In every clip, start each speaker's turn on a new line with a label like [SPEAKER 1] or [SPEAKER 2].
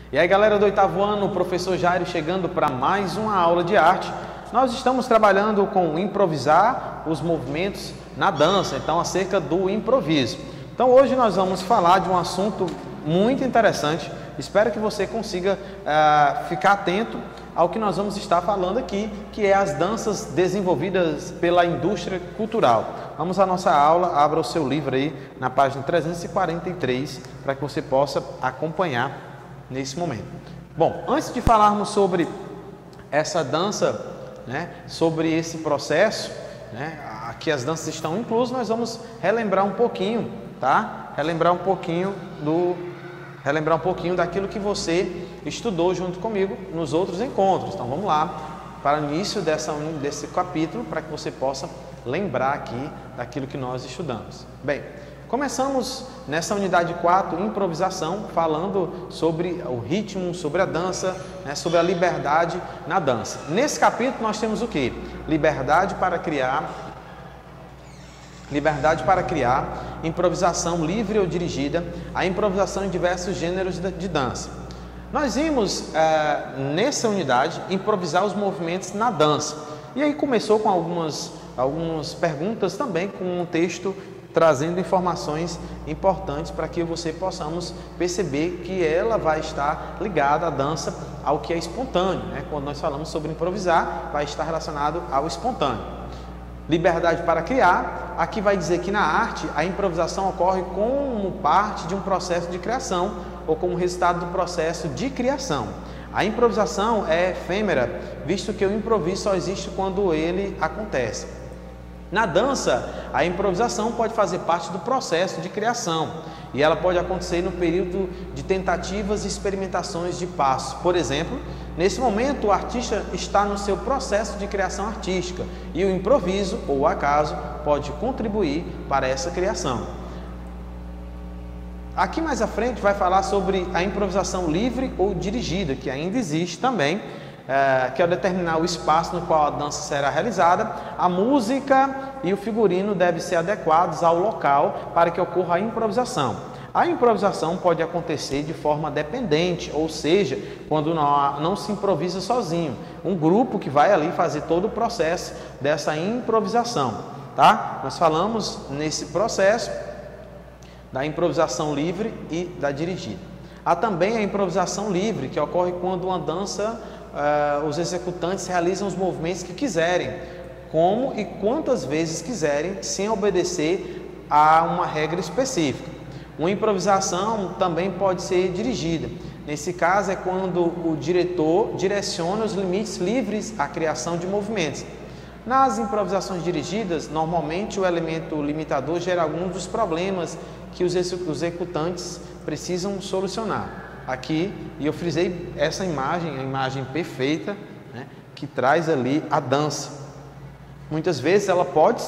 [SPEAKER 1] E aí, galera do oitavo ano, o professor Jairo chegando para mais uma aula de arte. Nós estamos trabalhando com improvisar os movimentos na dança, então acerca do improviso. Então hoje nós vamos falar de um assunto muito interessante. Espero que você consiga ficar atento ao que nós vamos estar falando aqui, que é as danças desenvolvidas pela indústria cultural. Vamos à nossa aula, abra o seu livro aí na página 343 para que você possa acompanhar nesse momento. Bom, antes de falarmos sobre essa dança, sobre esse processo, aqui as danças estão inclusas, nós vamos relembrar um pouquinho, tá? Relembrar um pouquinho daquilo que você estudou junto comigo nos outros encontros. Então vamos lá para o início desse capítulo, para que você possa lembrar aqui daquilo que nós estudamos. Bem, começamos nessa unidade 4, improvisação, falando sobre o ritmo, sobre a dança, sobre a liberdade na dança. Nesse capítulo nós temos o quê? Liberdade para criar, improvisação livre ou dirigida, a improvisação em diversos gêneros de dança. Nós vimos nessa unidade improvisar os movimentos na dança. E aí começou com algumas perguntas também, com um texto trazendo informações importantes para que você possamos perceber que ela vai estar ligada à dança, ao que é espontâneo. Quando nós falamos sobre improvisar, vai estar relacionado ao espontâneo. Liberdade para criar, aqui vai dizer que na arte a improvisação ocorre como parte de um processo de criação ou como resultado do processo de criação. A improvisação é efêmera, visto que o improviso só existe quando ele acontece. Na dança, a improvisação pode fazer parte do processo de criação e ela pode acontecer no período de tentativas e experimentações de passos. Por exemplo, nesse momento o artista está no seu processo de criação artística e o improviso ou o acaso pode contribuir para essa criação. Aqui mais à frente vai falar sobre a improvisação livre ou dirigida, que ainda existe também, que ao determinar o espaço no qual a dança será realizada, a música e o figurino devem ser adequados ao local para que ocorra a improvisação. A improvisação pode acontecer de forma dependente, ou seja, quando não se improvisa sozinho. Um grupo que vai ali fazer todo o processo dessa improvisação, tá? Nós falamos nesse processo da improvisação livre e da dirigida. Há também a improvisação livre, que ocorre quando uma dança, os executantes realizam os movimentos que quiserem, como e quantas vezes quiserem, sem obedecer a uma regra específica. Uma improvisação também pode ser dirigida. Nesse caso é quando o diretor direciona os limites livres à criação de movimentos. Nas improvisações dirigidas, normalmente o elemento limitador gera alguns dos problemas que os executantes precisam solucionar. Aqui, e eu frisei essa imagem, a imagem perfeita, que traz ali a dança. Muitas vezes ela pode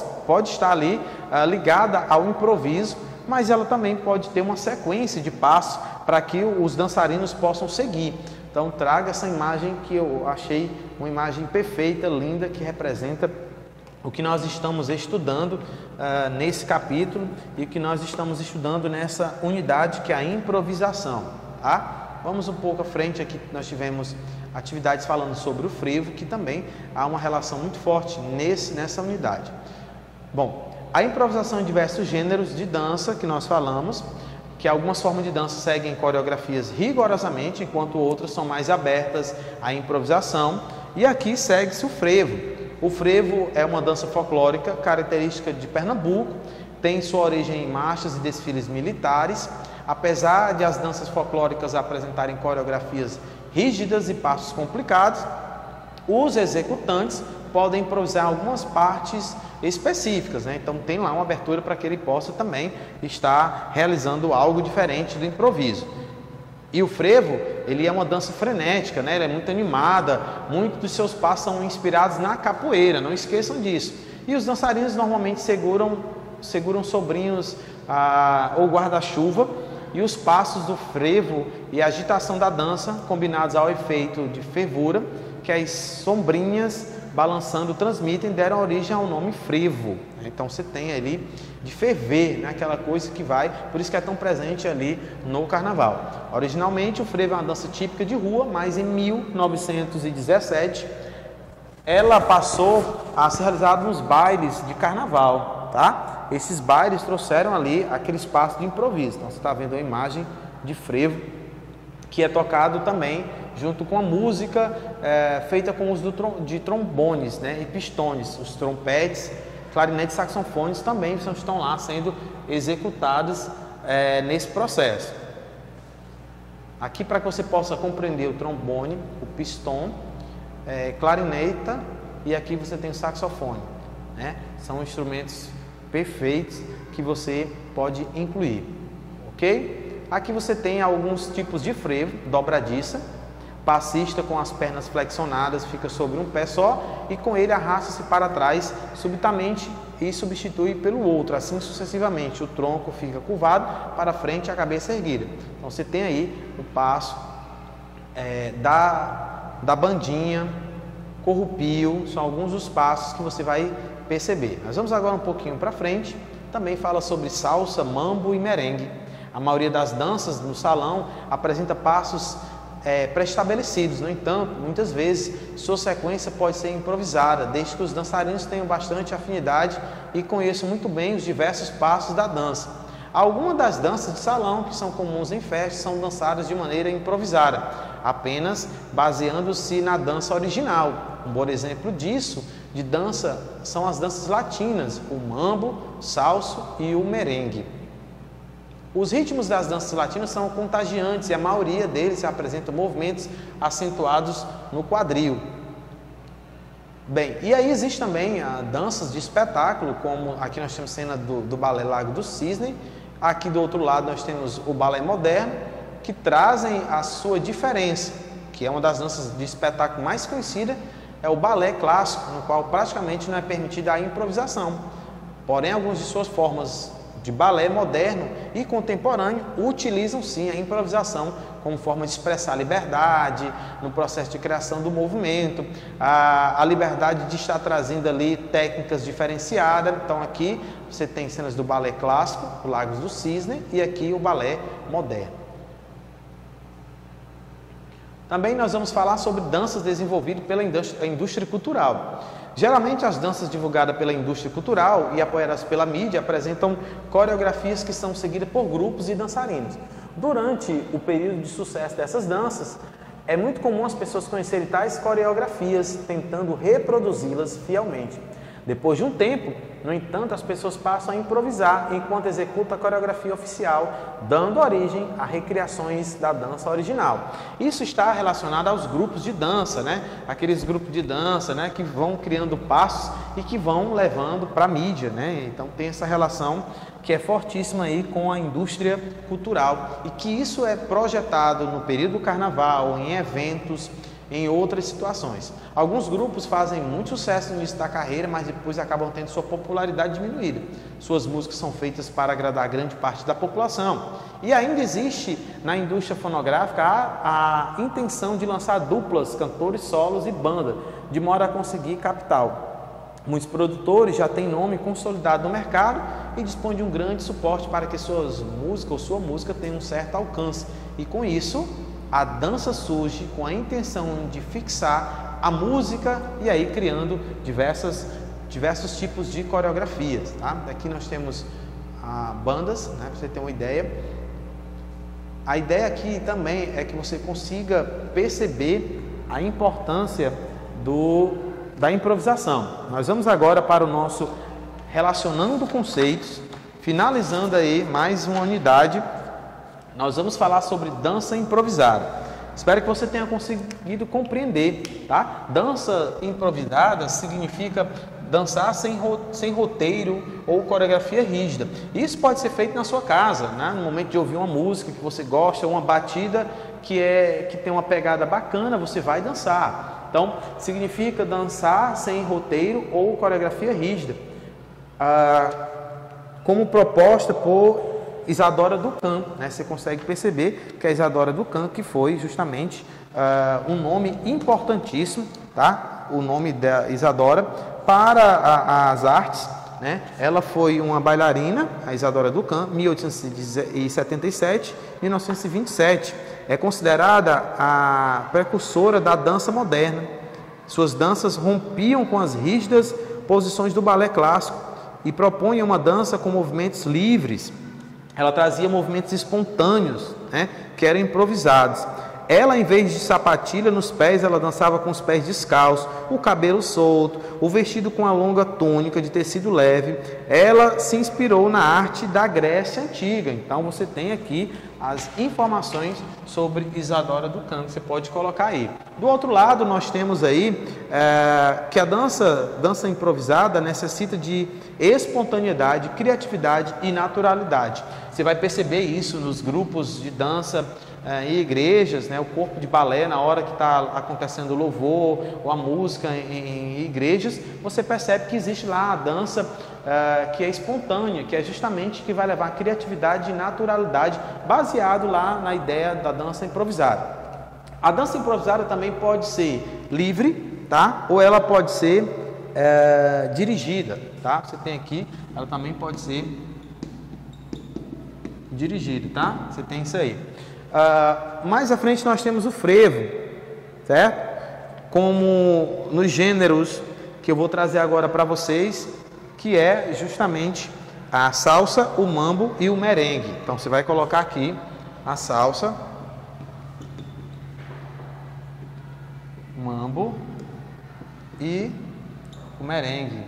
[SPEAKER 1] estar ali ligada ao improviso, mas ela também pode ter uma sequência de passos para que os dançarinos possam seguir. Então traga essa imagem que eu achei uma imagem perfeita, linda, que representa o que nós estamos estudando nesse capítulo e o que nós estamos estudando nessa unidade, que é a improvisação. Tá? Vamos um pouco à frente aqui, nós tivemos atividades falando sobre o frevo, que também há uma relação muito forte nessa unidade. Bom, a improvisação em diversos gêneros de dança que nós falamos, que algumas formas de dança seguem coreografias rigorosamente, enquanto outras são mais abertas à improvisação, e aqui segue-se o frevo. O frevo é uma dança folclórica característica de Pernambuco, tem sua origem em marchas e desfiles militares. Apesar de as danças folclóricas apresentarem coreografias rígidas e passos complicados, os executantes podem improvisar algumas partes específicas, Então tem lá uma abertura para que ele possa também estar realizando algo diferente do improviso. E o frevo, ele é uma dança frenética, Ele é muito animada, muitos dos seus passos são inspirados na capoeira, não esqueçam disso. E os dançarinos normalmente seguram sobrinhos ou guarda-chuva, e os passos do frevo e a agitação da dança, combinados ao efeito de fervura que as sombrinhas balançando, transmitem, deram origem ao nome frevo. Então você tem ali de ferver, né? Aquela coisa que vai, por isso que é tão presente ali no carnaval. Originalmente o frevo é uma dança típica de rua, mas em 1917 ela passou a ser realizada nos bailes de carnaval, tá? Esses bailes trouxeram ali aquele espaço de improviso. Então você está vendo a imagem de frevo, que é tocado também junto com a música feita com o uso de trombones, né, e pistones. Os trompetes, clarinetes e saxofones também estão lá sendo executados nesse processo. Aqui, para que você possa compreender o trombone, o pistão, clarineta, e aqui você tem o saxofone, né? São instrumentos perfeitos que você pode incluir, ok? Aqui você tem alguns tipos de frevo: dobradiça, passista com as pernas flexionadas, fica sobre um pé só e com ele arrasta-se para trás subitamente e substitui pelo outro, assim sucessivamente. O tronco fica curvado para frente e a cabeça erguida. Então você tem aí o passo da bandinha, corrupio, são alguns dos passos que você vai perceber. Nós vamos agora um pouquinho para frente, também fala sobre salsa, mambo e merengue. A maioria das danças no salão apresenta passos pré-estabelecidos. No entanto, muitas vezes sua sequência pode ser improvisada, desde que os dançarinos tenham bastante afinidade e conheçam muito bem os diversos passos da dança. Algumas das danças de salão que são comuns em festas são dançadas de maneira improvisada, apenas baseando-se na dança original. Um bom exemplo disso de dança são as danças latinas, o mambo, salso e o merengue. Os ritmos das danças latinas são contagiantes e a maioria deles apresentam movimentos acentuados no quadril. Bem, e aí existe também danças de espetáculo, como aqui nós temos cena do Balé Lago do Cisne. Aqui do outro lado nós temos o balé moderno, que trazem a sua diferença, que é uma das danças de espetáculo mais conhecida, é o balé clássico, no qual praticamente não é permitida a improvisação. Porém, algumas de suas formas de balé moderno e contemporâneo utilizam sim a improvisação como forma de expressar a liberdade no processo de criação do movimento, a liberdade de estar trazendo ali técnicas diferenciadas. Então aqui você tem cenas do balé clássico, o Lagos do Cisne, e aqui o balé moderno. Também nós vamos falar sobre danças desenvolvidas pela indústria cultural. Geralmente as danças divulgadas pela indústria cultural e apoiadas pela mídia apresentam coreografias que são seguidas por grupos e dançarinos. Durante o período de sucesso dessas danças, é muito comum as pessoas conhecerem tais coreografias, tentando reproduzi-las fielmente. Depois de um tempo, no entanto, as pessoas passam a improvisar enquanto executam a coreografia oficial, dando origem a recriações da dança original. Isso está relacionado aos grupos de dança, né? Aqueles grupos de dança, né, que vão criando passos e que vão levando para a mídia, né? Então tem essa relação que é fortíssima aí com a indústria cultural e que isso é projetado no período do carnaval, em eventos, em outras situações. Alguns grupos fazem muito sucesso no início da carreira, mas depois acabam tendo sua popularidade diminuída. Suas músicas são feitas para agradar grande parte da população. E ainda existe na indústria fonográfica a intenção de lançar duplas, cantores solos e banda, de modo a conseguir capital. Muitos produtores já têm nome consolidado no mercado e dispõem de um grande suporte para que suas músicas ou sua música tenha um certo alcance. E com isso, a dança surge com a intenção de fixar a música e aí criando diversos tipos de coreografias. Tá? Aqui nós temos bandas, né, para você ter uma ideia. A ideia aqui também é que você consiga perceber a importância da improvisação. Nós vamos agora para o nosso Relacionando Conceitos, finalizando aí mais uma unidade. Nós vamos falar sobre dança improvisada. Espero que você tenha conseguido compreender, tá? Dança improvisada significa dançar sem roteiro ou coreografia rígida. Isso pode ser feito na sua casa, né? No momento de ouvir uma música que você gosta, uma batida que tem uma pegada bacana, você vai dançar. Então, significa dançar sem roteiro ou coreografia rígida. Como proposta por Isadora Duncan, né? Você consegue perceber que a Isadora Duncan, que foi justamente um nome importantíssimo, tá? o nome da Isadora para as artes, né? Ela foi uma bailarina, a Isadora Duncan, 1877, 1927. É considerada a precursora da dança moderna. Suas danças rompiam com as rígidas posições do balé clássico e propunham uma dança com movimentos livres. Ela trazia movimentos espontâneos, né, que eram improvisados. Ela, em vez de sapatilha nos pés, ela dançava com os pés descalços, o cabelo solto, o vestido com a longa túnica de tecido leve. Ela se inspirou na arte da Grécia Antiga. Então, você tem aqui as informações sobre Isadora Duncan, que você pode colocar aí. Do outro lado, nós temos aí que a dança improvisada necessita de espontaneidade, criatividade e naturalidade. Você vai perceber isso nos grupos de dança em igrejas, né? O corpo de balé, na hora que está acontecendo o louvor ou a música em igrejas, você percebe que existe lá a dança que é espontânea, que é justamente que vai levar criatividade e naturalidade, baseado lá na ideia da dança improvisada. A dança improvisada também pode ser livre, tá? Ou ela pode ser dirigida, tá? Você tem aqui, ela também pode ser dirigida, tá? Você tem isso aí. Mais à frente nós temos o frevo, certo? Como nos gêneros que eu vou trazer agora para vocês, que é justamente a salsa, o mambo e o merengue. Então você vai colocar aqui a salsa, o mambo e o merengue,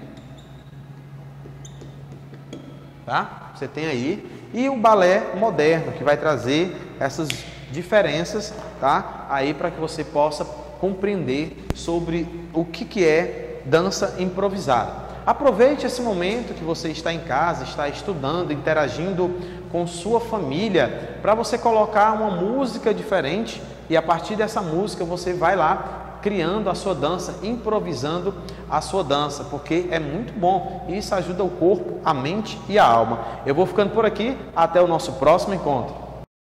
[SPEAKER 1] tá? Você tem aí. E o balé moderno, que vai trazer essas diferenças, tá? Aí para que você possa compreender sobre o que é dança improvisada. Aproveite esse momento que você está em casa, está estudando, interagindo com sua família, para você colocar uma música diferente e a partir dessa música você vai lá criando a sua dança, improvisando a sua dança, porque é muito bom e isso ajuda o corpo, a mente e a alma. Eu vou ficando por aqui, até o nosso próximo encontro.